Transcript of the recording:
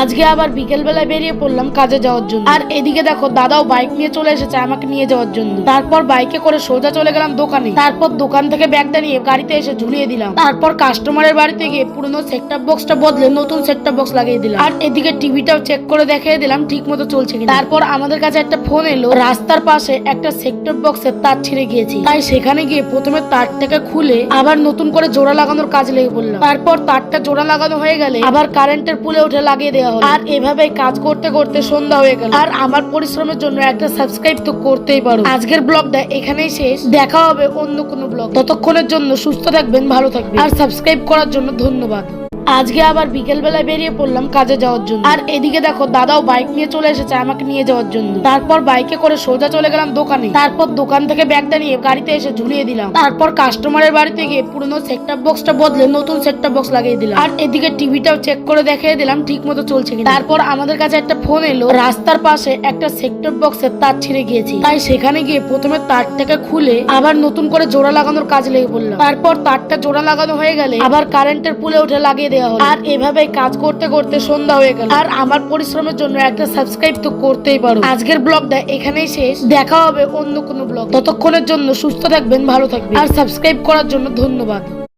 আজকে আবার বিকেল বেলায় বেরিয়ে পড়লাম কাজে যাওয়ার জন্য। আর এদিকে দেখো দাদাও বাইক নিয়ে চলে এসেছে আমাকে নিয়ে যাওয়ার জন্য। তারপর বাইকে করে সোজা চলে গেলাম দোকানে। তারপর দোকান থেকে ব্যাগটা নিয়ে গাড়িতে এসে ঝুলিয়ে দিলাম। তারপর কাস্টমারের বাড়িতে গিয়ে পুরনো সেটটপ বক্সটা বদলে নতুন সেটটপ বক্স লাগিয়ে দিলাম। আর এদিকে টিভিটাও চেক করে দেখিয়ে দিলাম ঠিক মতো চলছে কিনা। তারপর আমাদের কাছে একটা ফোন এলো, রাস্তার পাশে একটা সেটটপ বক্সের তার ছিঁড়ে গিয়েছে। তাই সেখানে গিয়ে প্রথমে তারটাকে খুলে আবার নতুন করে জোড়া লাগানোর কাজ লেগে পড়লাম। তারপর তারটা জোড়া লাগানো হয়ে গেলে আবার কারেন্টের পুলে উঠে লাগিয়ে দেওয়া হলো। আর এভাবে কাজ করতে করতে সন্ধ্যা হয়ে গেল। আর আমার পরিশ্রমের জন্য একটা সাবস্ক্রাইব তো করতেই পারো। আজকের ব্লগটা এখানেই শেষ, দেখা হবে অন্য কোনো ব্লগ। ততক্ষণের জন্য সুস্থ থাকবেন, ভালো থাকবেন, আর সাবস্ক্রাইব করার জন্য ধন্যবাদ। আজকে আবার বিকেল বেলায় বেরিয়ে পড়লাম কাজে যাওয়ার জন্য। আর এদিকে দেখো দাদাও বাইক নিয়ে চলে এসেছে আমাকে নিয়ে যাওয়ার জন্য। তারপর বাইকে করে সোজা চলে গেলাম দোকানে। তারপর দোকান থেকে ব্যাগটা নিয়ে গাড়িতে এসে ঝুলিয়ে দিলাম। তারপর কাস্টমারের বাড়িতে গিয়ে পুরনো সেটটপ বক্সটা বদলে নতুন সেটটপ বক্স লাগিয়ে দিলাম। আর এদিকে টিভিটাও চেক করে দেখিয়ে দিলাম ঠিক মতো চলছে কিনা। তারপর আমাদের কাছে একটা ফোন এলো, রাস্তার পাশে একটা সেটটপ বক্সের তার ছিঁড়ে গিয়েছে। তাই সেখানে গিয়ে প্রথমে তারটাকে খুলে আবার নতুন করে জোড়া লাগানোর কাজ লেগে পড়লাম। তারপর তারটা জোড়া লাগানো হয়ে গেলে আবার কারেন্টের পুলে উঠে লাগিয়ে দেওয়া হলো। আর এভাবে কাজ করতে করতে সন্ধ্যা হয়ে গেল। আর আমার পরিশ্রমের জন্য একটা সাবস্ক্রাইব তো করতেই পারো। আজকের ব্লগটা এখানেই শেষ, দেখা হবে অন্য কোনো ব্লগ। ততক্ষণের জন্য সুস্থ থাকবেন, ভালো থাকবেন, আর সাবস্ক্রাইব করার জন্য ধন্যবাদ।